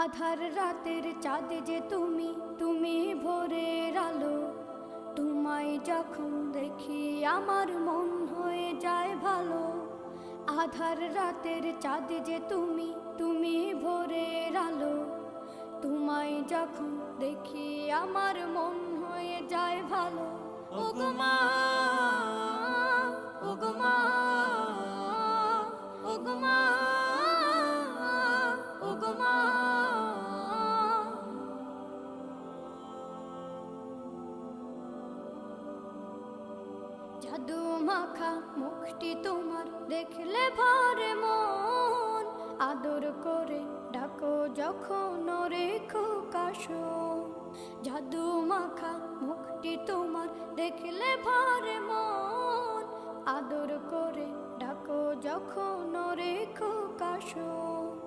আধার রাতের চাঁদ যে তুমি, তুমি ভোরের আলো। তোমায় যখন দেখি আমার মন হয়ে যায় ভালো। আধার রাতের চাঁদ যে তুমি, তুমি ভোরের আলো। তোমায় যখন দেখি আমার মন হয়ে যায় ভালো। ওগো মা, ওগো মা, ওগো মা, ওগো মা। জাদু মাখা মুখটি তোমার দেখলে ভরে মন। আদর করে ডাকো যখন রেখো কাশন। জাদু মাখা মুখটি তোমার দেখলে ভরে মন। আদর করে ডাকো যখন রেখো কাশন।